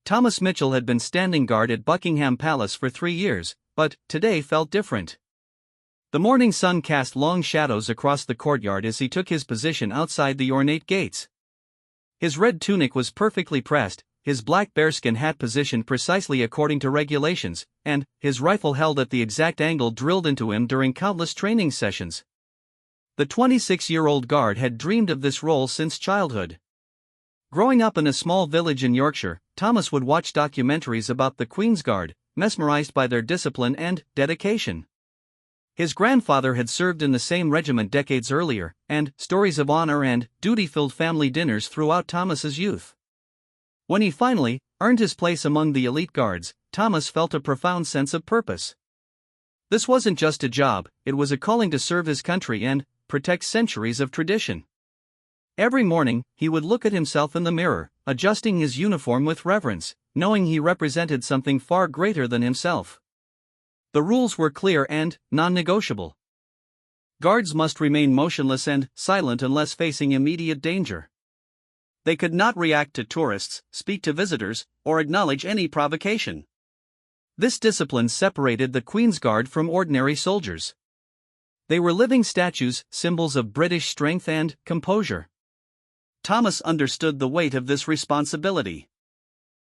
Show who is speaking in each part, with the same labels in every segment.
Speaker 1: Thomas Mitchell had been standing guard at Buckingham Palace for 3 years, but today felt different. The morning sun cast long shadows across the courtyard as he took his position outside the ornate gates. His red tunic was perfectly pressed, his black bearskin hat positioned precisely according to regulations, and his rifle held at the exact angle drilled into him during countless training sessions. The 26-year-old guard had dreamed of this role since childhood. Growing up in a small village in Yorkshire, Thomas would watch documentaries about the Queen's Guard, mesmerized by their discipline and dedication. His grandfather had served in the same regiment decades earlier, and stories of honor and duty filled family dinners throughout Thomas's youth. When he finally earned his place among the elite guards, Thomas felt a profound sense of purpose. This wasn't just a job, it was a calling to serve his country and protect centuries of tradition. Every morning, he would look at himself in the mirror, adjusting his uniform with reverence, knowing he represented something far greater than himself. The rules were clear and non-negotiable. Guards must remain motionless and silent unless facing immediate danger. They could not react to tourists, speak to visitors, or acknowledge any provocation. This discipline separated the Queen's Guard from ordinary soldiers. They were living statues, symbols of British strength and composure. Thomas understood the weight of this responsibility.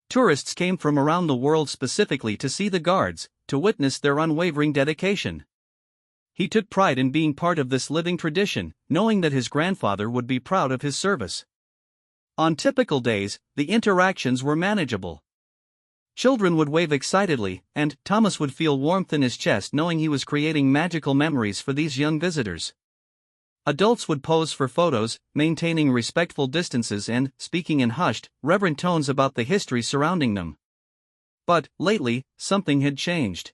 Speaker 1: Tourists came from around the world specifically to see the guards, to witness their unwavering dedication. He took pride in being part of this living tradition, knowing that his grandfather would be proud of his service. On typical days, the interactions were manageable. Children would wave excitedly, and Thomas would feel warmth in his chest knowing he was creating magical memories for these young visitors. Adults would pose for photos, maintaining respectful distances and speaking in hushed, reverent tones about the history surrounding them. But, lately, something had changed.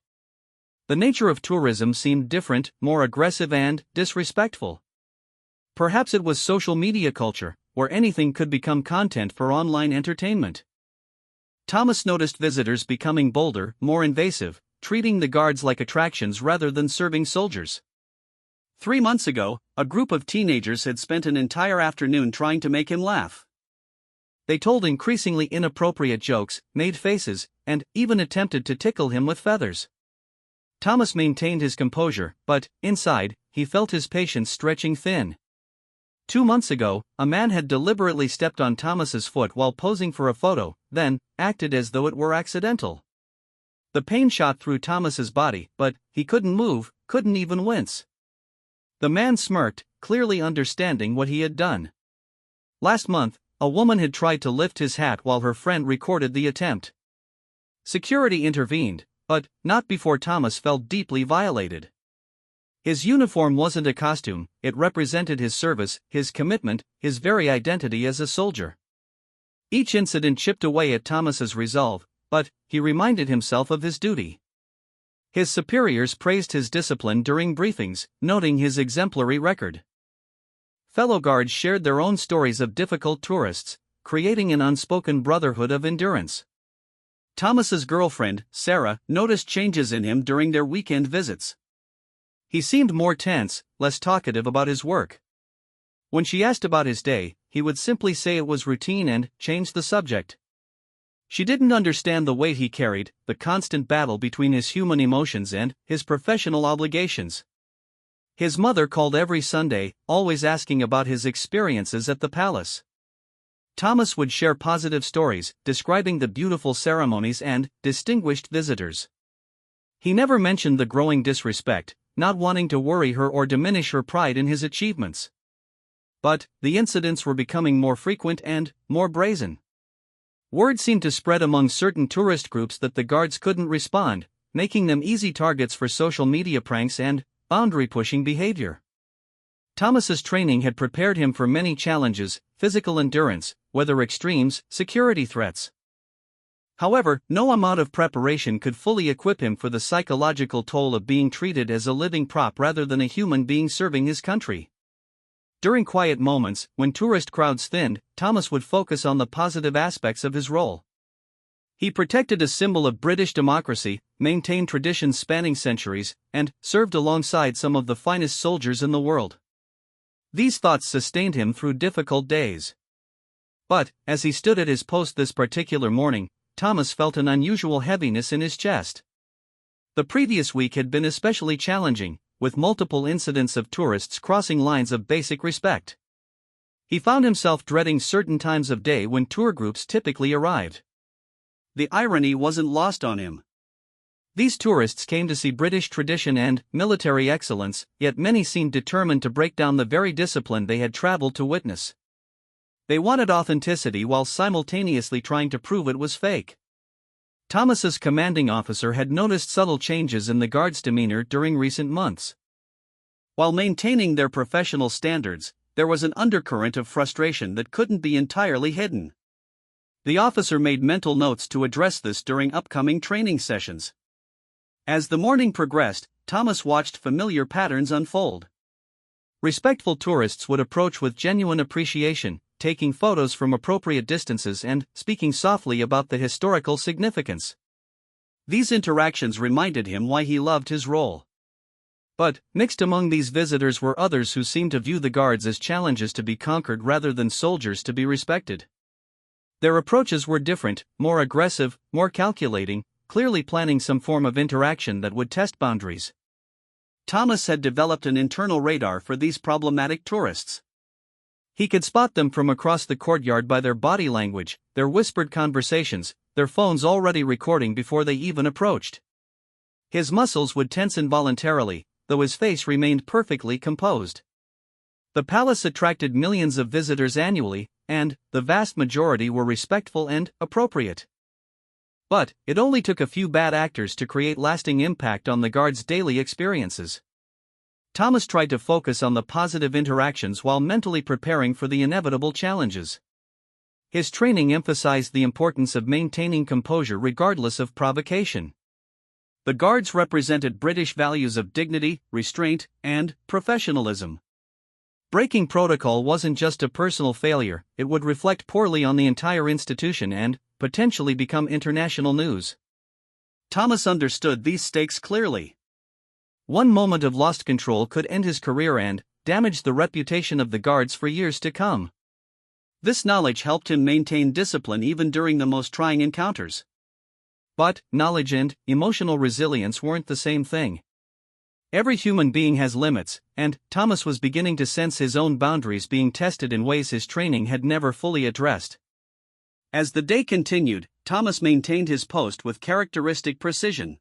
Speaker 1: The nature of tourism seemed different, more aggressive and disrespectful. Perhaps it was social media culture, where anything could become content for online entertainment. Thomas noticed visitors becoming bolder, more invasive, treating the guards like attractions rather than serving soldiers. 3 months ago, a group of teenagers had spent an entire afternoon trying to make him laugh. They told increasingly inappropriate jokes, made faces, and even attempted to tickle him with feathers. Thomas maintained his composure, but, inside, he felt his patience stretching thin. 2 months ago, a man had deliberately stepped on Thomas's foot while posing for a photo, then acted as though it were accidental. The pain shot through Thomas's body, but he couldn't move, couldn't even wince. The man smirked, clearly understanding what he had done. Last month, a woman had tried to lift his hat while her friend recorded the attempt. Security intervened, but not before Thomas felt deeply violated. His uniform wasn't a costume, it represented his service, his commitment, his very identity as a soldier. Each incident chipped away at Thomas's resolve, but he reminded himself of his duty. His superiors praised his discipline during briefings, noting his exemplary record. Fellow guards shared their own stories of difficult tourists, creating an unspoken brotherhood of endurance. Thomas's girlfriend, Sarah, noticed changes in him during their weekend visits. He seemed more tense, less talkative about his work. When she asked about his day, he would simply say it was routine and change the subject. She didn't understand the weight he carried, the constant battle between his human emotions and his professional obligations. His mother called every Sunday, always asking about his experiences at the palace. Thomas would share positive stories, describing the beautiful ceremonies and distinguished visitors. He never mentioned the growing disrespect, not wanting to worry her or diminish her pride in his achievements. But the incidents were becoming more frequent and more brazen. Word seemed to spread among certain tourist groups that the guards couldn't respond, making them easy targets for social media pranks and boundary-pushing behavior. Thomas's training had prepared him for many challenges, physical endurance, weather extremes, security threats. However, no amount of preparation could fully equip him for the psychological toll of being treated as a living prop rather than a human being serving his country. During quiet moments, when tourist crowds thinned, Thomas would focus on the positive aspects of his role. He protected a symbol of British democracy, maintained traditions spanning centuries, and served alongside some of the finest soldiers in the world. These thoughts sustained him through difficult days. But, as he stood at his post this particular morning, Thomas felt an unusual heaviness in his chest. The previous week had been especially challenging, with multiple incidents of tourists crossing lines of basic respect. He found himself dreading certain times of day when tour groups typically arrived. The irony wasn't lost on him. These tourists came to see British tradition and military excellence, yet many seemed determined to break down the very discipline they had traveled to witness. They wanted authenticity while simultaneously trying to prove it was fake. Thomas's commanding officer had noticed subtle changes in the guards' demeanor during recent months. While maintaining their professional standards, there was an undercurrent of frustration that couldn't be entirely hidden. The officer made mental notes to address this during upcoming training sessions. As the morning progressed, Thomas watched familiar patterns unfold. Respectful tourists would approach with genuine appreciation, taking photos from appropriate distances and speaking softly about the historical significance. These interactions reminded him why he loved his role. But, mixed among these visitors were others who seemed to view the guards as challenges to be conquered rather than soldiers to be respected. Their approaches were different, more aggressive, more calculating, clearly planning some form of interaction that would test boundaries. Thomas had developed an internal radar for these problematic tourists. He could spot them from across the courtyard by their body language, their whispered conversations, their phones already recording before they even approached. His muscles would tense involuntarily, though his face remained perfectly composed. The palace attracted millions of visitors annually, and the vast majority were respectful and appropriate. But it only took a few bad actors to create lasting impact on the guards' daily experiences. Thomas tried to focus on the positive interactions while mentally preparing for the inevitable challenges. His training emphasized the importance of maintaining composure regardless of provocation. The guards represented British values of dignity, restraint, and professionalism. Breaking protocol wasn't just a personal failure, it would reflect poorly on the entire institution and potentially become international news. Thomas understood these stakes clearly. One moment of lost control could end his career and damage the reputation of the guards for years to come. This knowledge helped him maintain discipline even during the most trying encounters. But knowledge and emotional resilience weren't the same thing. Every human being has limits, and Thomas was beginning to sense his own boundaries being tested in ways his training had never fully addressed. As the day continued, Thomas maintained his post with characteristic precision.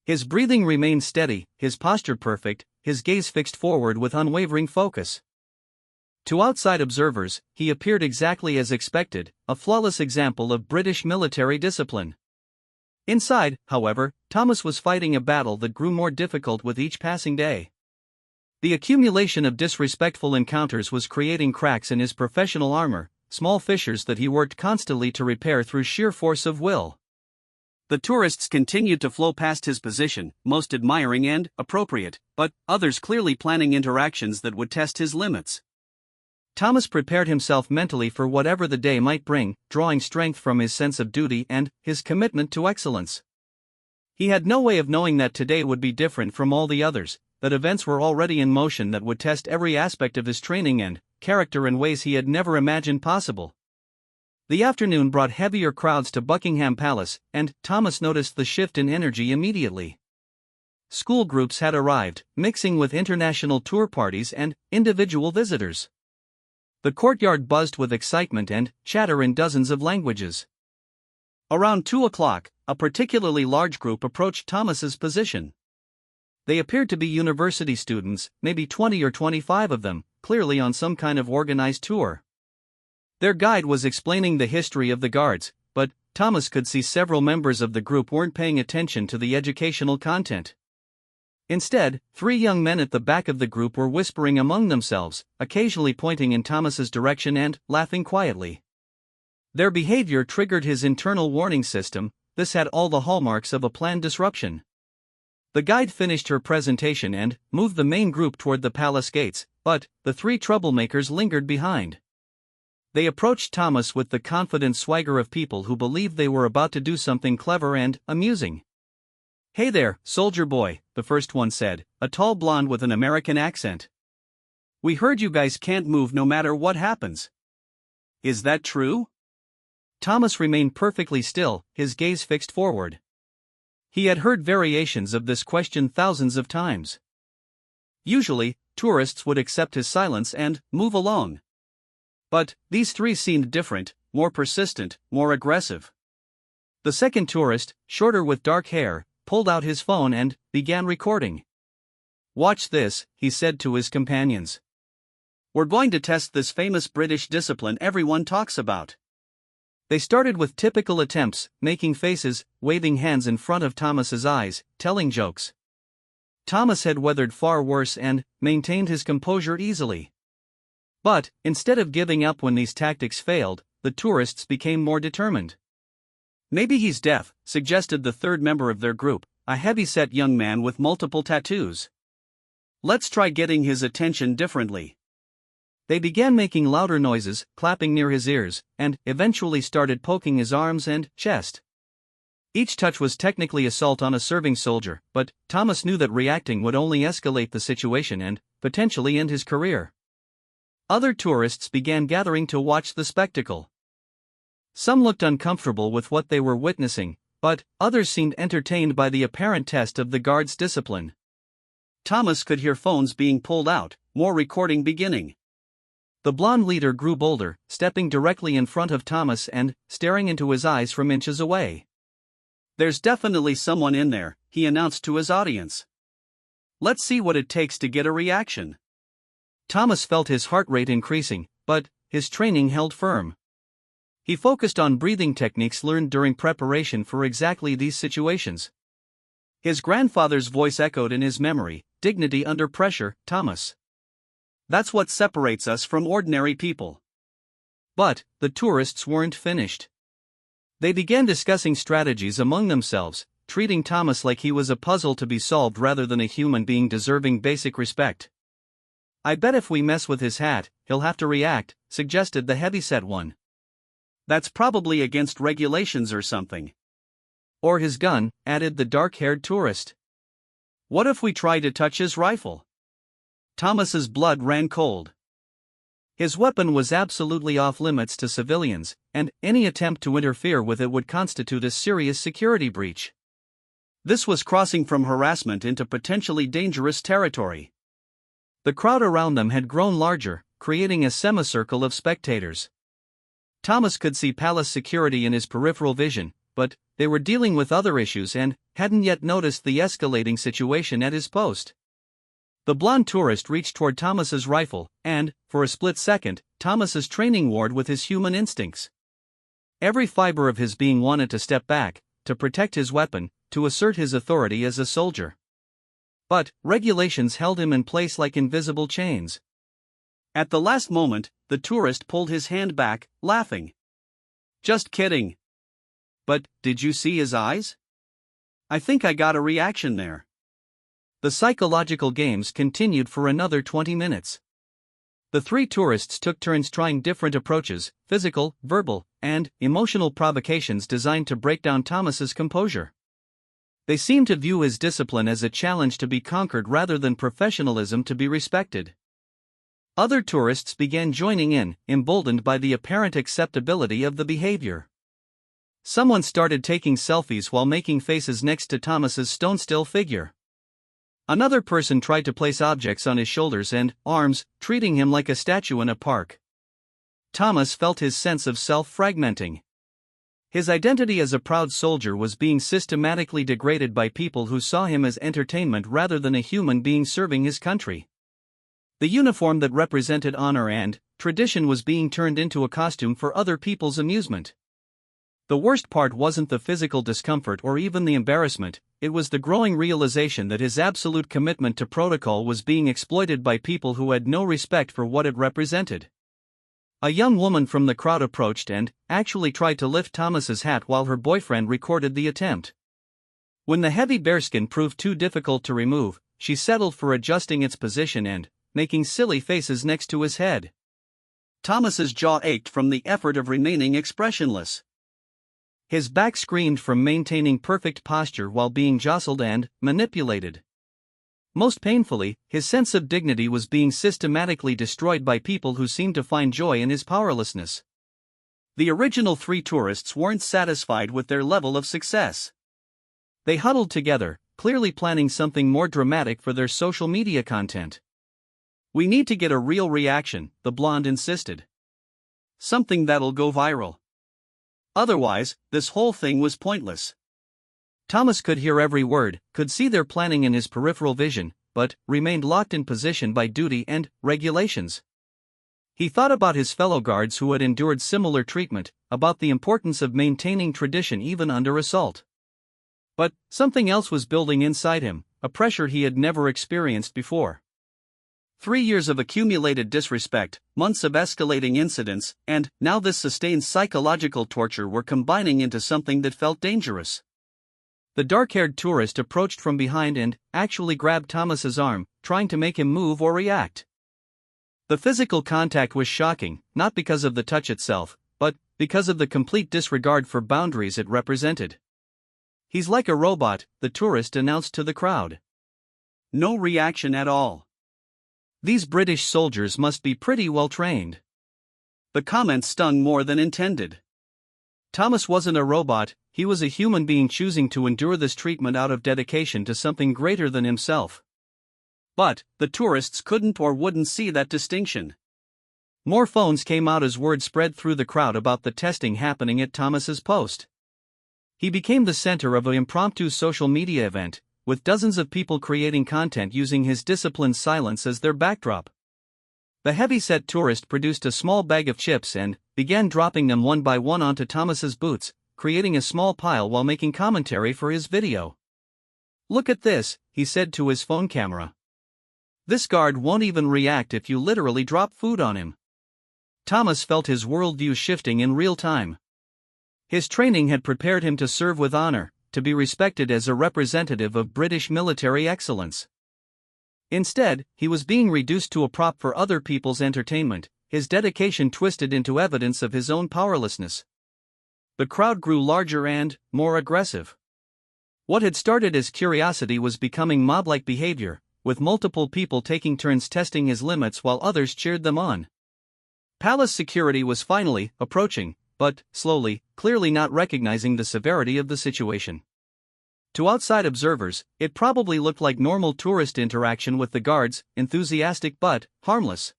Speaker 1: His breathing remained steady, his posture perfect, his gaze fixed forward with unwavering focus. To outside observers, he appeared exactly as expected, a flawless example of British military discipline. Inside, however, Thomas was fighting a battle that grew more difficult with each passing day. The accumulation of disrespectful encounters was creating cracks in his professional armor, small fissures that he worked constantly to repair through sheer force of will. The tourists continued to flow past his position, most admiring and appropriate, but others clearly planning interactions that would test his limits. Thomas prepared himself mentally for whatever the day might bring, drawing strength from his sense of duty and his commitment to excellence. He had no way of knowing that today would be different from all the others, that events were already in motion that would test every aspect of his training and character in ways he had never imagined possible. The afternoon brought heavier crowds to Buckingham Palace, and Thomas noticed the shift in energy immediately. School groups had arrived, mixing with international tour parties and individual visitors. The courtyard buzzed with excitement and chatter in dozens of languages. Around 2 o'clock, a particularly large group approached Thomas's position. They appeared to be university students, maybe 20 or 25 of them, clearly on some kind of organized tour. Their guide was explaining the history of the guards, but Thomas could see several members of the group weren't paying attention to the educational content. Instead, 3 young men at the back of the group were whispering among themselves, occasionally pointing in Thomas's direction and laughing quietly. Their behavior triggered his internal warning system. This had all the hallmarks of a planned disruption. The guide finished her presentation and moved the main group toward the palace gates, but the 3 troublemakers lingered behind. They approached Thomas with the confident swagger of people who believed they were about to do something clever and amusing. "Hey there, soldier boy," the first one said, a tall blonde with an American accent. "We heard you guys can't move no matter what happens. Is that true?" Thomas remained perfectly still, his gaze fixed forward. He had heard variations of this question thousands of times. Usually, tourists would accept his silence and move along. But these three seemed different, more persistent, more aggressive. The second tourist, shorter with dark hair, pulled out his phone and began recording. "Watch this," he said to his companions. "We're going to test this famous British discipline everyone talks about." They started with typical attempts, making faces, waving hands in front of Thomas's eyes, telling jokes. Thomas had weathered far worse and maintained his composure easily. But, instead of giving up when these tactics failed, the tourists became more determined. "Maybe he's deaf," suggested the third member of their group, a heavy-set young man with multiple tattoos. "Let's try getting his attention differently." They began making louder noises, clapping near his ears, and eventually started poking his arms and chest. Each touch was technically assault on a serving soldier, but Thomas knew that reacting would only escalate the situation and potentially end his career. Other tourists began gathering to watch the spectacle. Some looked uncomfortable with what they were witnessing, but others seemed entertained by the apparent test of the guards' discipline. Thomas could hear phones being pulled out, more recording beginning. The blonde leader grew bolder, stepping directly in front of Thomas and staring into his eyes from inches away. "There's definitely someone in there," he announced to his audience. "Let's see what it takes to get a reaction." Thomas felt his heart rate increasing, but his training held firm. He focused on breathing techniques learned during preparation for exactly these situations. His grandfather's voice echoed in his memory, "Dignity under pressure, Thomas. That's what separates us from ordinary people." But the tourists weren't finished. They began discussing strategies among themselves, treating Thomas like he was a puzzle to be solved rather than a human being deserving basic respect. "I bet if we mess with his hat, he'll have to react," suggested the heavyset one. "That's probably against regulations or something." "Or his gun," added the dark-haired tourist. "What if we try to touch his rifle?" Thomas's blood ran cold. His weapon was absolutely off-limits to civilians, and any attempt to interfere with it would constitute a serious security breach. This was crossing from harassment into potentially dangerous territory. The crowd around them had grown larger, creating a semicircle of spectators. Thomas could see palace security in his peripheral vision, but they were dealing with other issues and hadn't yet noticed the escalating situation at his post. The blonde tourist reached toward Thomas's rifle, and, for a split second, Thomas's training warred with his human instincts. Every fiber of his being wanted to step back, to protect his weapon, to assert his authority as a soldier. But regulations held him in place like invisible chains. At the last moment, the tourist pulled his hand back, laughing. "Just kidding." "But did you see his eyes? I think I got a reaction there." The psychological games continued for another 20 minutes. The three tourists took turns trying different approaches, physical, verbal, and emotional provocations designed to break down Thomas's composure. They seemed to view his discipline as a challenge to be conquered rather than professionalism to be respected. Other tourists began joining in, emboldened by the apparent acceptability of the behavior. Someone started taking selfies while making faces next to Thomas's stone-still figure. Another person tried to place objects on his shoulders and arms, treating him like a statue in a park. Thomas felt his sense of self fragmenting. His identity as a proud soldier was being systematically degraded by people who saw him as entertainment rather than a human being serving his country. The uniform that represented honor and tradition was being turned into a costume for other people's amusement. The worst part wasn't the physical discomfort or even the embarrassment, it was the growing realization that his absolute commitment to protocol was being exploited by people who had no respect for what it represented. A young woman from the crowd approached and actually tried to lift Thomas's hat while her boyfriend recorded the attempt. When the heavy bearskin proved too difficult to remove, she settled for adjusting its position and making silly faces next to his head. Thomas's jaw ached from the effort of remaining expressionless. His back screamed from maintaining perfect posture while being jostled and manipulated. Most painfully, his sense of dignity was being systematically destroyed by people who seemed to find joy in his powerlessness. The original 3 tourists weren't satisfied with their level of success. They huddled together, clearly planning something more dramatic for their social media content. "We need to get a real reaction," the blonde insisted. "Something that'll go viral. Otherwise, this whole thing was pointless." Thomas could hear every word, could see their planning in his peripheral vision, but remained locked in position by duty and regulations. He thought about his fellow guards who had endured similar treatment, about the importance of maintaining tradition even under assault. But something else was building inside him, a pressure he had never experienced before. 3 years of accumulated disrespect, months of escalating incidents, and now this sustained psychological torture were combining into something that felt dangerous. The dark-haired tourist approached from behind and actually grabbed Thomas's arm, trying to make him move or react. The physical contact was shocking, not because of the touch itself, but because of the complete disregard for boundaries it represented. "He's like a robot," the tourist announced to the crowd. No reaction at all. "These British soldiers must be pretty well trained." The comment stung more than intended. Thomas wasn't a robot, he was a human being choosing to endure this treatment out of dedication to something greater than himself. But the tourists couldn't or wouldn't see that distinction. More phones came out as word spread through the crowd about the testing happening at Thomas's post. He became the center of an impromptu social media event, with dozens of people creating content using his disciplined silence as their backdrop. The heavy-set tourist produced a small bag of chips and began dropping them one by one onto Thomas's boots, creating a small pile while making commentary for his video. "Look at this," he said to his phone camera. "This guard won't even react if you literally drop food on him." Thomas felt his worldview shifting in real time. His training had prepared him to serve with honor, to be respected as a representative of British military excellence. Instead, he was being reduced to a prop for other people's entertainment, his dedication twisted into evidence of his own powerlessness. The crowd grew larger and more aggressive. What had started as curiosity was becoming mob-like behavior, with multiple people taking turns testing his limits while others cheered them on. Palace security was finally approaching, but slowly, clearly not recognizing the severity of the situation. To outside observers, it probably looked like normal tourist interaction with the guards, enthusiastic but harmless.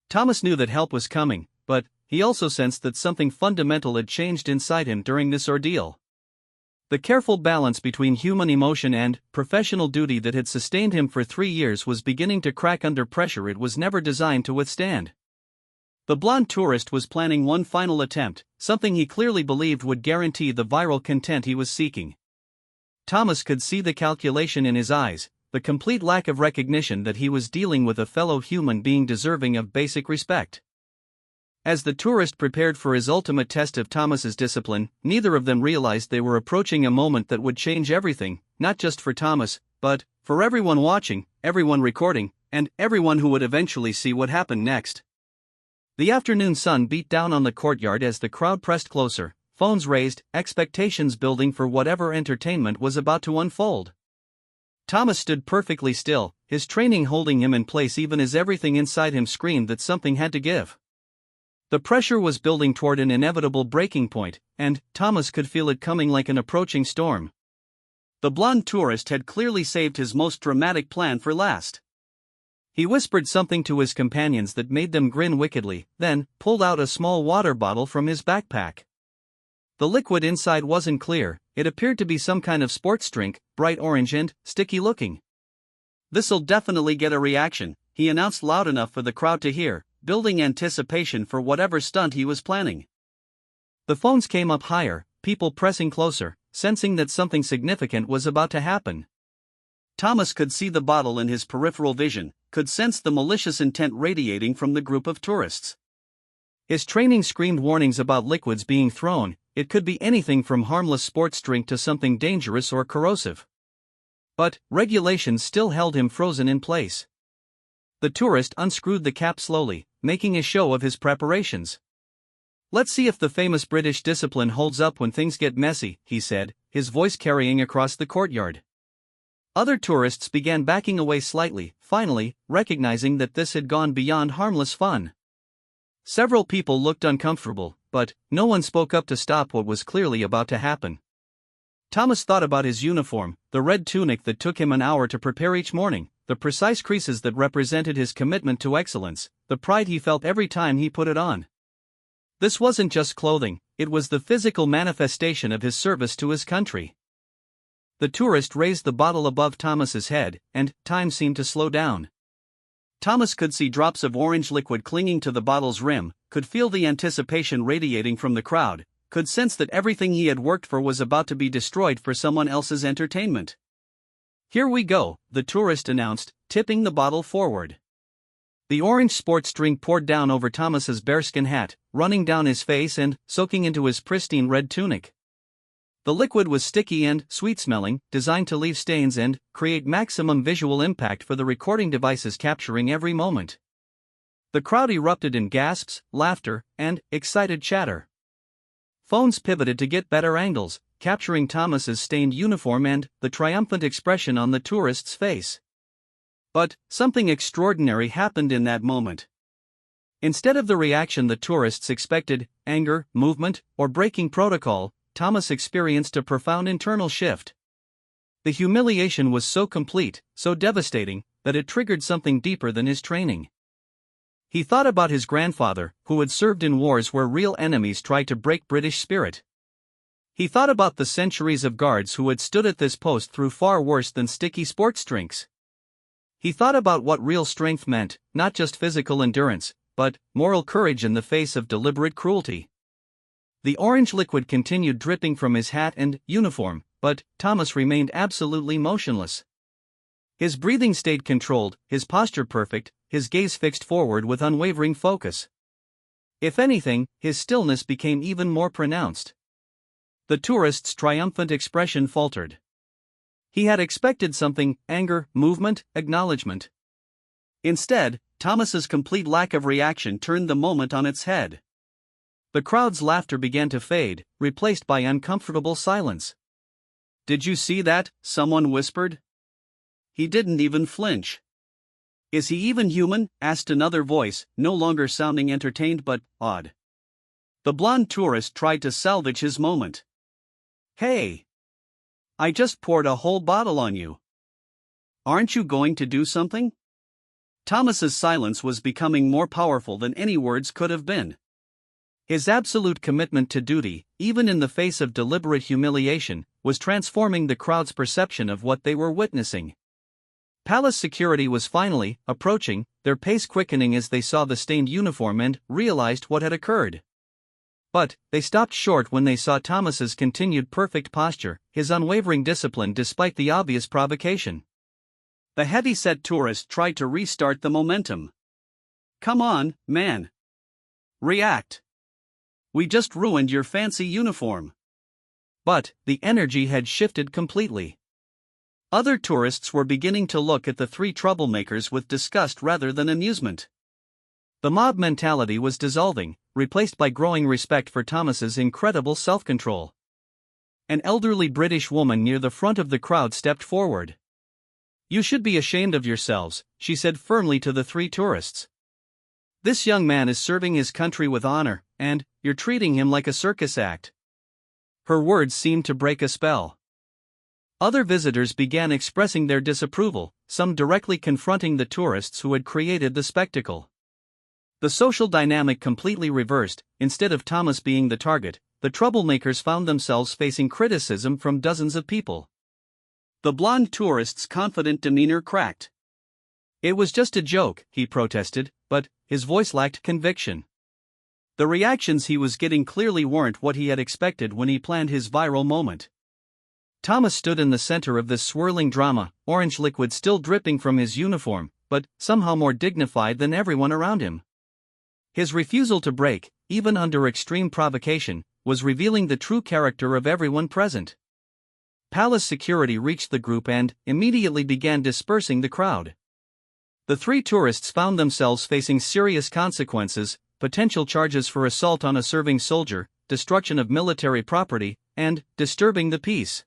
Speaker 1: Thomas knew that help was coming, but he also sensed that something fundamental had changed inside him during this ordeal. The careful balance between human emotion and professional duty that had sustained him for 3 years was beginning to crack under pressure it was never designed to withstand. The blonde tourist was planning one final attempt, something he clearly believed would guarantee the viral content he was seeking. Thomas could see the calculation in his eyes, the complete lack of recognition that he was dealing with a fellow human being deserving of basic respect. As the tourist prepared for his ultimate test of Thomas's discipline, neither of them realized they were approaching a moment that would change everything, not just for Thomas, but for everyone watching, everyone recording, and everyone who would eventually see what happened next. The afternoon sun beat down on the courtyard as the crowd pressed closer, phones raised, expectations building for whatever entertainment was about to unfold. Thomas stood perfectly still, his training holding him in place even as everything inside him screamed that something had to give. The pressure was building toward an inevitable breaking point, and Thomas could feel it coming like an approaching storm. The blonde tourist had clearly saved his most dramatic plan for last. He whispered something to his companions that made them grin wickedly, then pulled out a small water bottle from his backpack. The liquid inside wasn't clear, it appeared to be some kind of sports drink, bright orange and sticky looking. "This'll definitely get a reaction," he announced loud enough for the crowd to hear, building anticipation for whatever stunt he was planning. The phones came up higher, people pressing closer, sensing that something significant was about to happen. Thomas could see the bottle in his peripheral vision, could sense the malicious intent radiating from the group of tourists. His training screamed warnings about liquids being thrown, it could be anything from harmless sports drink to something dangerous or corrosive. But regulations still held him frozen in place. The tourist unscrewed the cap slowly, making a show of his preparations. "Let's see if the famous British discipline holds up when things get messy," he said, his voice carrying across the courtyard. Other tourists began backing away slightly, finally, recognizing that this had gone beyond harmless fun. Several people looked uncomfortable, but no one spoke up to stop what was clearly about to happen. Thomas thought about his uniform, the red tunic that took him an hour to prepare each morning, the precise creases that represented his commitment to excellence, the pride he felt every time he put it on. This wasn't just clothing, it was the physical manifestation of his service to his country. The tourist raised the bottle above Thomas's head, and time seemed to slow down. Thomas could see drops of orange liquid clinging to the bottle's rim, could feel the anticipation radiating from the crowd, could sense that everything he had worked for was about to be destroyed for someone else's entertainment. "Here we go," the tourist announced, tipping the bottle forward. The orange sports drink poured down over Thomas's bearskin hat, running down his face and soaking into his pristine red tunic. The liquid was sticky and sweet-smelling, designed to leave stains and create maximum visual impact for the recording devices capturing every moment. The crowd erupted in gasps, laughter, and excited chatter. Phones pivoted to get better angles, capturing Thomas's stained uniform and the triumphant expression on the tourist's face. But something extraordinary happened in that moment. Instead of the reaction the tourists expected, anger, movement, or breaking protocol, Thomas experienced a profound internal shift. The humiliation was so complete, so devastating, that it triggered something deeper than his training. He thought about his grandfather, who had served in wars where real enemies tried to break British spirit. He thought about the centuries of guards who had stood at this post through far worse than sticky sports drinks. He thought about what real strength meant, not just physical endurance, but moral courage in the face of deliberate cruelty. The orange liquid continued dripping from his hat and uniform, but Thomas remained absolutely motionless. His breathing stayed controlled, his posture perfect, his gaze fixed forward with unwavering focus. If anything, his stillness became even more pronounced. The tourist's triumphant expression faltered. He had expected something: anger, movement, acknowledgement. Instead, Thomas's complete lack of reaction turned the moment on its head. The crowd's laughter began to fade, replaced by uncomfortable silence. "Did you see that?" someone whispered. "He didn't even flinch." "Is he even human?" asked another voice, no longer sounding entertained but awed. The blonde tourist tried to salvage his moment. "Hey! I just poured a whole bottle on you. Aren't you going to do something?" Thomas's silence was becoming more powerful than any words could have been. His absolute commitment to duty, even in the face of deliberate humiliation, was transforming the crowd's perception of what they were witnessing. Palace security was finally approaching, their pace quickening as they saw the stained uniform and realized what had occurred. But they stopped short when they saw Thomas's continued perfect posture, his unwavering discipline despite the obvious provocation. The heavy-set tourist tried to restart the momentum. "Come on, man. React. We just ruined your fancy uniform." But the energy had shifted completely. Other tourists were beginning to look at the three troublemakers with disgust rather than amusement. The mob mentality was dissolving, replaced by growing respect for Thomas's incredible self-control. An elderly British woman near the front of the crowd stepped forward. "You should be ashamed of yourselves," she said firmly to the three tourists. "This young man is serving his country with honor, and you're treating him like a circus act." Her words seemed to break a spell. Other visitors began expressing their disapproval, some directly confronting the tourists who had created the spectacle. The social dynamic completely reversed. Instead of Thomas being the target, the troublemakers found themselves facing criticism from dozens of people. The blonde tourist's confident demeanor cracked. "It was just a joke," he protested, but his voice lacked conviction. The reactions he was getting clearly weren't what he had expected when he planned his viral moment. Thomas stood in the center of this swirling drama, orange liquid still dripping from his uniform, but somehow more dignified than everyone around him. His refusal to break, even under extreme provocation, was revealing the true character of everyone present. Palace security reached the group and immediately began dispersing the crowd. The three tourists found themselves facing serious consequences: potential charges for assault on a serving soldier, destruction of military property, and disturbing the peace.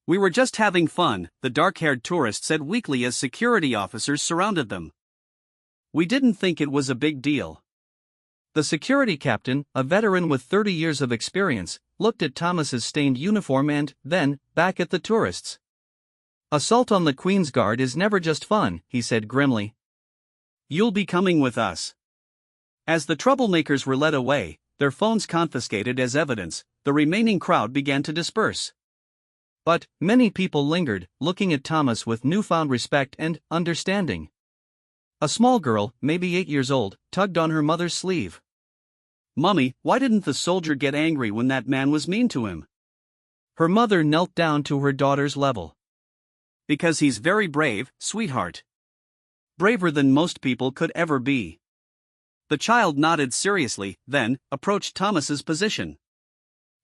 Speaker 1: "We were just having fun," the dark-haired tourist said weakly as security officers surrounded them. "We didn't think it was a big deal." The security captain, a veteran with 30 years of experience, looked at Thomas's stained uniform and, then, back at the tourists. "Assault on the Queen's Guard is never just fun," he said grimly. "You'll be coming with us." As the troublemakers were led away, their phones confiscated as evidence, the remaining crowd began to disperse. But many people lingered, looking at Thomas with newfound respect and understanding. A small girl, maybe 8 years old, tugged on her mother's sleeve. "Mummy, why didn't the soldier get angry when that man was mean to him?" Her mother knelt down to her daughter's level. "Because he's very brave, sweetheart. Braver than most people could ever be." The child nodded seriously, then approached Thomas's position.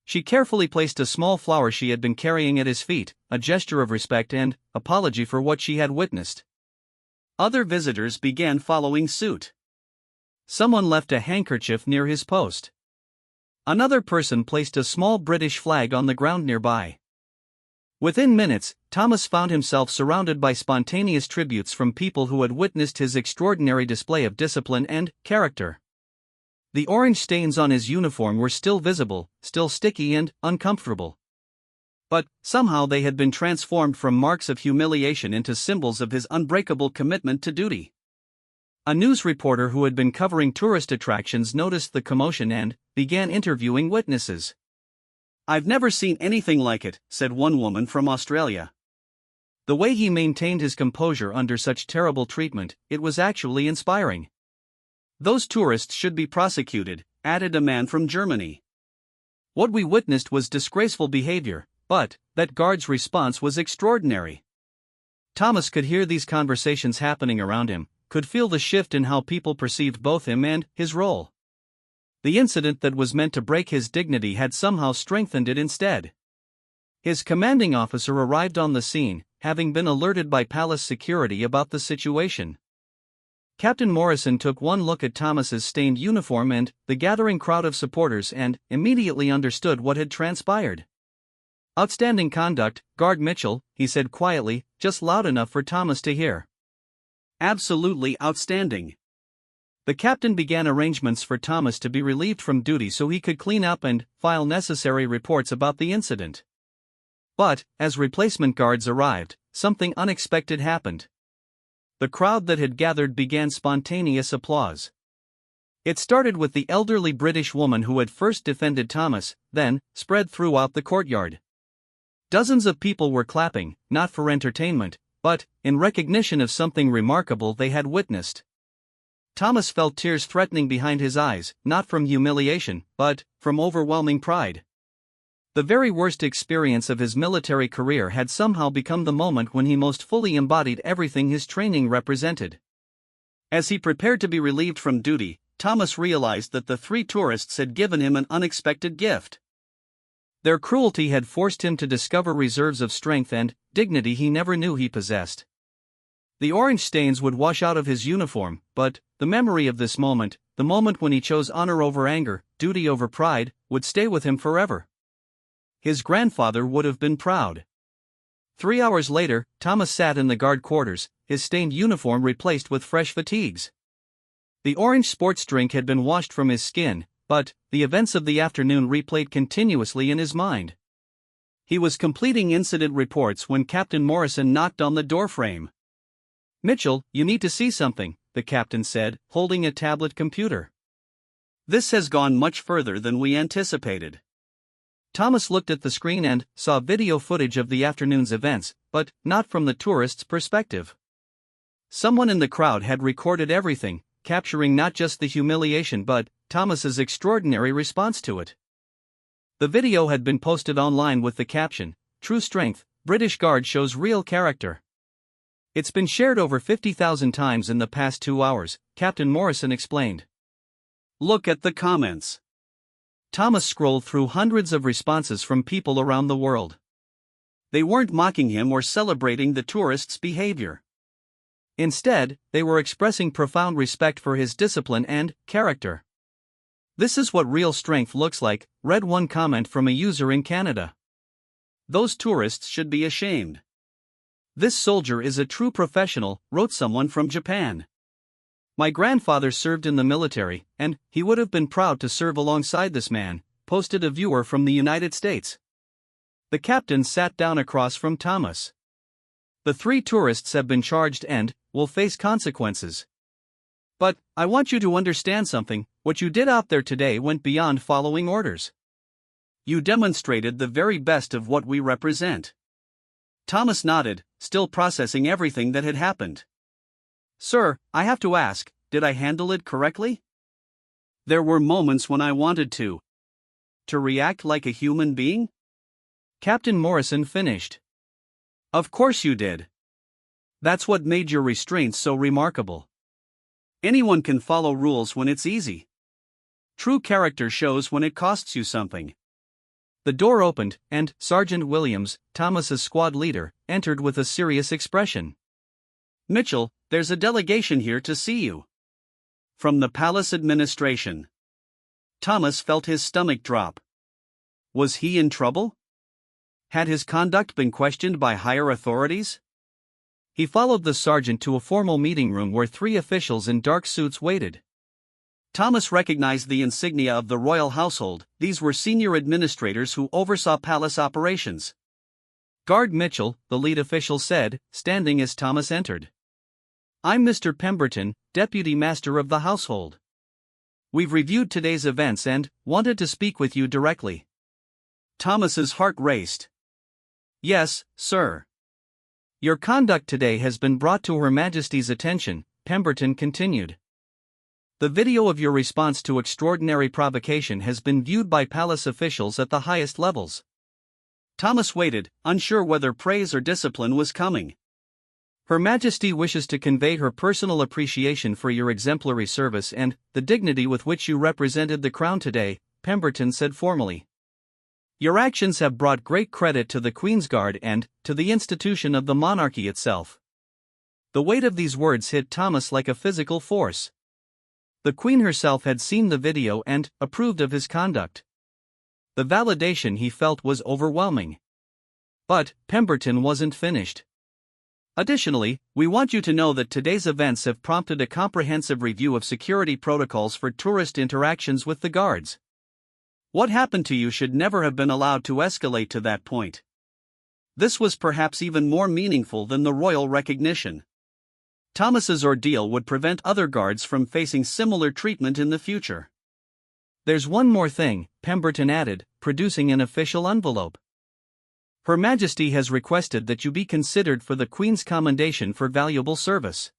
Speaker 1: She carefully placed a small flower she had been carrying at his feet, a gesture of respect and apology for what she had witnessed. Other visitors began following suit. Someone left a handkerchief near his post. Another person placed a small British flag on the ground nearby. Within minutes, Thomas found himself surrounded by spontaneous tributes from people who had witnessed his extraordinary display of discipline and character. The orange stains on his uniform were still visible, still sticky and uncomfortable. But somehow they had been transformed from marks of humiliation into symbols of his unbreakable commitment to duty. A news reporter who had been covering tourist attractions noticed the commotion and began interviewing witnesses. "I've never seen anything like it," said one woman from Australia. "The way he maintained his composure under such terrible treatment, it was actually inspiring." "Those tourists should be prosecuted," added a man from Germany. "What we witnessed was disgraceful behavior, but that guard's response was extraordinary." Thomas could hear these conversations happening around him, could feel the shift in how people perceived both him and his role. The incident that was meant to break his dignity had somehow strengthened it instead. His commanding officer arrived on the scene, having been alerted by palace security about the situation. Captain Morrison took one look at Thomas's stained uniform and the gathering crowd of supporters and immediately understood what had transpired. "Outstanding conduct, Guard Mitchell," he said quietly, just loud enough for Thomas to hear. "Absolutely outstanding." The captain began arrangements for Thomas to be relieved from duty so he could clean up and file necessary reports about the incident. But, as replacement guards arrived, something unexpected happened. The crowd that had gathered began spontaneous applause. It started with the elderly British woman who had first defended Thomas, then spread throughout the courtyard. Dozens of people were clapping, not for entertainment, but in recognition of something remarkable they had witnessed. Thomas felt tears threatening behind his eyes, not from humiliation, but from overwhelming pride. The very worst experience of his military career had somehow become the moment when he most fully embodied everything his training represented. As he prepared to be relieved from duty, Thomas realized that the 3 tourists had given him an unexpected gift. Their cruelty had forced him to discover reserves of strength and dignity he never knew he possessed. The orange stains would wash out of his uniform, but the memory of this moment, the moment when he chose honor over anger, duty over pride, would stay with him forever. His grandfather would have been proud. 3 hours later, Thomas sat in the guard quarters, his stained uniform replaced with fresh fatigues. The orange sports drink had been washed from his skin, but the events of the afternoon replayed continuously in his mind. He was completing incident reports when Captain Morrison knocked on the doorframe. "Mitchell, you need to see something," the captain said, holding a tablet computer. "This has gone much further than we anticipated." Thomas looked at the screen and saw video footage of the afternoon's events, but not from the tourists' perspective. Someone in the crowd had recorded everything, capturing not just the humiliation but Thomas's extraordinary response to it. The video had been posted online with the caption, "True strength, British Guard shows real character." It's been shared over 50,000 times in the past 2 hours, Captain Morrison explained. "Look at the comments." Thomas scrolled through hundreds of responses from people around the world. They weren't mocking him or celebrating the tourists' behavior. Instead, they were expressing profound respect for his discipline and character. "This is what real strength looks like," read one comment from a user in Canada. "Those tourists should be ashamed. This soldier is a true professional," wrote someone from Japan. My grandfather served in the military, and he would have been proud to serve alongside this man, posted a viewer from the United States. The captain sat down across from Thomas. The 3 tourists have been charged and will face consequences. But I want you to understand something. What you did out there today went beyond following orders. You demonstrated the very best of what we represent. Thomas nodded, still processing everything that had happened. Sir, I have to ask, did I handle it correctly? There were moments when I wanted to react like a human being? Captain Morrison finished. Of course you did. That's what made your restraint so remarkable. Anyone can follow rules when it's easy. True character shows when it costs you something. The door opened, and Sergeant Williams, Thomas's squad leader, entered with a serious expression. Mitchell, there's a delegation here to see you. From the palace administration. Thomas felt his stomach drop. Was he in trouble? Had his conduct been questioned by higher authorities? He followed the sergeant to a formal meeting room where 3 officials in dark suits waited. Thomas recognized the insignia of the royal household. These were senior administrators who oversaw palace operations. Guard Mitchell, the lead official said, standing as Thomas entered. I'm Mr. Pemberton, Deputy Master of the Household. We've reviewed today's events and wanted to speak with you directly. Thomas's heart raced. Yes, sir. Your conduct today has been brought to Her Majesty's attention, Pemberton continued. The video of your response to extraordinary provocation has been viewed by palace officials at the highest levels. Thomas waited, unsure whether praise or discipline was coming. Her Majesty wishes to convey her personal appreciation for your exemplary service and the dignity with which you represented the Crown today, Pemberton said formally. Your actions have brought great credit to the Queen's Guard and to the institution of the monarchy itself. The weight of these words hit Thomas like a physical force. The Queen herself had seen the video and approved of his conduct. The validation he felt was overwhelming. But Pemberton wasn't finished. Additionally, we want you to know that today's events have prompted a comprehensive review of security protocols for tourist interactions with the guards. What happened to you should never have been allowed to escalate to that point. This was perhaps even more meaningful than the royal recognition. Thomas's ordeal would prevent other guards from facing similar treatment in the future. There's one more thing, Pemberton added, producing an official envelope. Her Majesty has requested that you be considered for the Queen's Commendation for valuable service.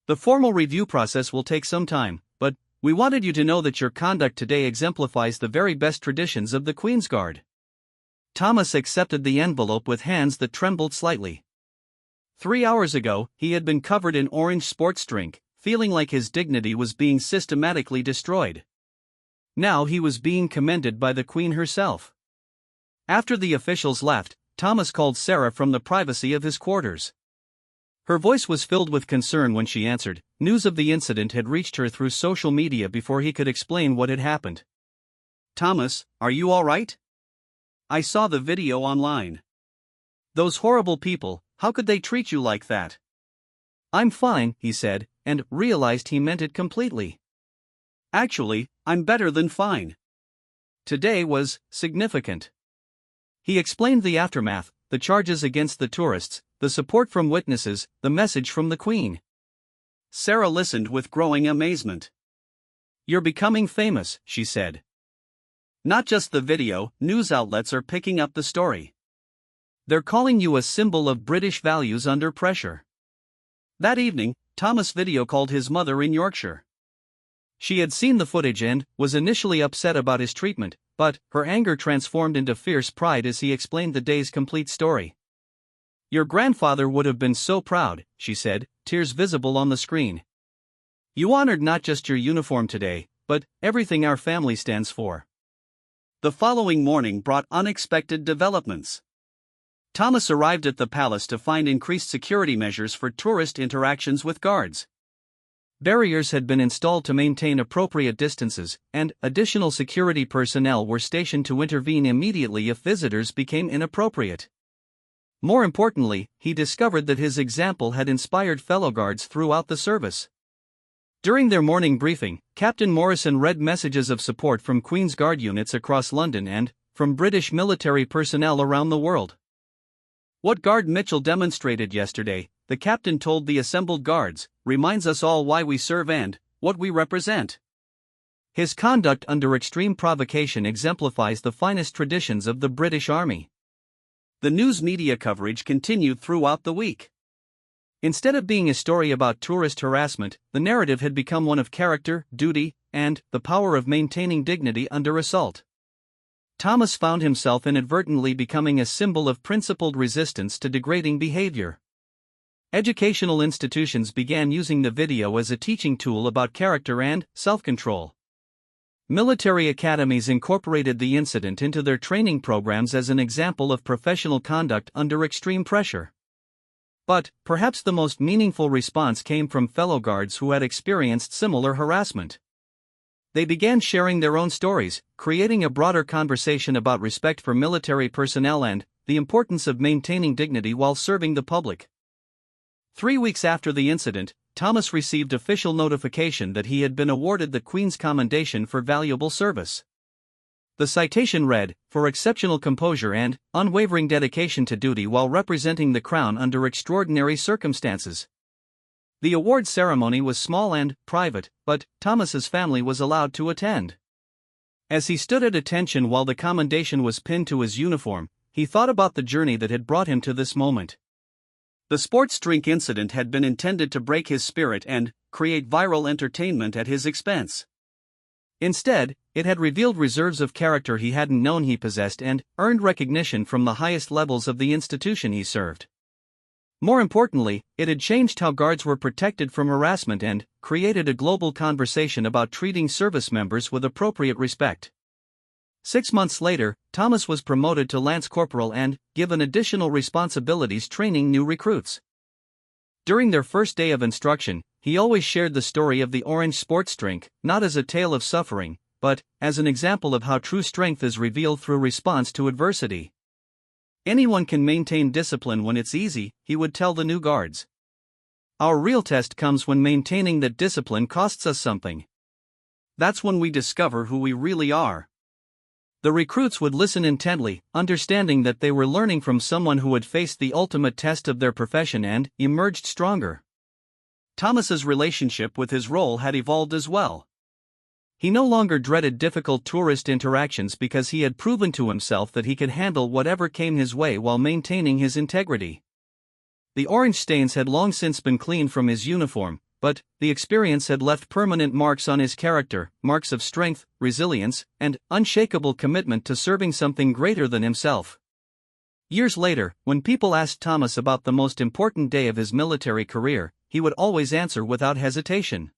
Speaker 1: The formal review process will take some time, but we wanted you to know that your conduct today exemplifies the very best traditions of the Queen's Guard. Thomas accepted the envelope with hands that trembled slightly. 3 hours ago, he had been covered in orange sports drink, feeling like his dignity was being systematically destroyed. Now he was being commended by the Queen herself. After the officials left, Thomas called Sarah from the privacy of his quarters. Her voice was filled with concern when she answered. News of the incident had reached her through social media before he could explain what had happened. Thomas, are you all right? I saw the video online. Those horrible people, how could they treat you like that? I'm fine, he said, and realized he meant it completely. Actually, I'm better than fine. Today was significant. He explained the aftermath, the charges against the tourists, the support from witnesses, the message from the Queen. Sarah listened with growing amazement. You're becoming famous, she said. Not just the video, news outlets are picking up the story. They're calling you a symbol of British values under pressure. That evening, Thomas video called his mother in Yorkshire. She had seen the footage and was initially upset about his treatment, but her anger transformed into fierce pride as he explained the day's complete story. Your grandfather would have been so proud, she said, tears visible on the screen. You honored not just your uniform today, but everything our family stands for. The following morning brought unexpected developments. Thomas arrived at the palace to find increased security measures for tourist interactions with guards. Barriers had been installed to maintain appropriate distances, and additional security personnel were stationed to intervene immediately if visitors became inappropriate. More importantly, he discovered that his example had inspired fellow guards throughout the service. During their morning briefing, Captain Morrison read messages of support from Queen's Guard units across London and from British military personnel around the world. "What Guard Mitchell demonstrated yesterday," the captain told the assembled guards, "reminds us all why we serve and what we represent. His conduct under extreme provocation exemplifies the finest traditions of the British Army." The news media coverage continued throughout the week. Instead of being a story about tourist harassment, the narrative had become one of character, duty, and the power of maintaining dignity under assault. Thomas found himself inadvertently becoming a symbol of principled resistance to degrading behavior. Educational institutions began using the video as a teaching tool about character and self-control. Military academies incorporated the incident into their training programs as an example of professional conduct under extreme pressure. But perhaps the most meaningful response came from fellow guards who had experienced similar harassment. They began sharing their own stories, creating a broader conversation about respect for military personnel and the importance of maintaining dignity while serving the public. 3 weeks after the incident, Thomas received official notification that he had been awarded the Queen's Commendation for valuable service. The citation read, "For exceptional composure and unwavering dedication to duty while representing the Crown under extraordinary circumstances." The award ceremony was small and private, but Thomas's family was allowed to attend. As he stood at attention while the commendation was pinned to his uniform, he thought about the journey that had brought him to this moment. The sports drink incident had been intended to break his spirit and create viral entertainment at his expense. Instead, it had revealed reserves of character he hadn't known he possessed and earned recognition from the highest levels of the institution he served. More importantly, it had changed how guards were protected from harassment and created a global conversation about treating service members with appropriate respect. 6 months later, Thomas was promoted to Lance Corporal and given additional responsibilities training new recruits. During their first day of instruction, he always shared the story of the orange sports drink, not as a tale of suffering, but as an example of how true strength is revealed through response to adversity. "Anyone can maintain discipline when it's easy," he would tell the new guards. "Our real test comes when maintaining that discipline costs us something. That's when we discover who we really are." The recruits would listen intently, understanding that they were learning from someone who had faced the ultimate test of their profession and emerged stronger. Thomas's relationship with his role had evolved as well. He no longer dreaded difficult tourist interactions because he had proven to himself that he could handle whatever came his way while maintaining his integrity. The orange stains had long since been cleaned from his uniform, but the experience had left permanent marks on his character, marks of strength, resilience, and unshakable commitment to serving something greater than himself. Years later, when people asked Thomas about the most important day of his military career, he would always answer without hesitation.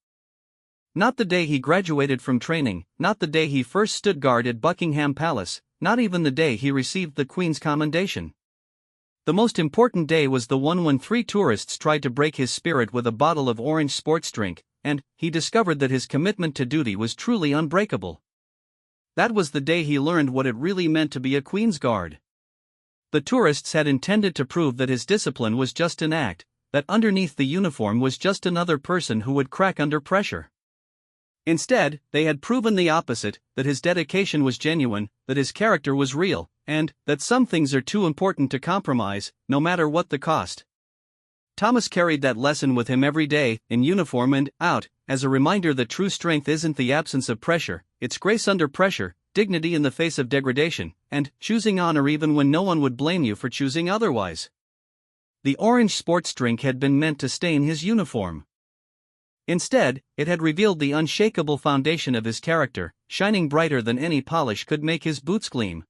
Speaker 1: Not the day he graduated from training, not the day he first stood guard at Buckingham Palace, not even the day he received the Queen's Commendation. The most important day was the one when 3 tourists tried to break his spirit with a bottle of orange sports drink, and he discovered that his commitment to duty was truly unbreakable. That was the day he learned what it really meant to be a Queen's Guard. The tourists had intended to prove that his discipline was just an act, that underneath the uniform was just another person who would crack under pressure. Instead, they had proven the opposite, that his dedication was genuine, that his character was real, and that some things are too important to compromise, no matter what the cost. Thomas carried that lesson with him every day, in uniform and out, as a reminder that true strength isn't the absence of pressure, it's grace under pressure, dignity in the face of degradation, and choosing honor even when no one would blame you for choosing otherwise. The orange sports drink had been meant to stain his uniform. Instead, it had revealed the unshakable foundation of his character, shining brighter than any polish could make his boots gleam.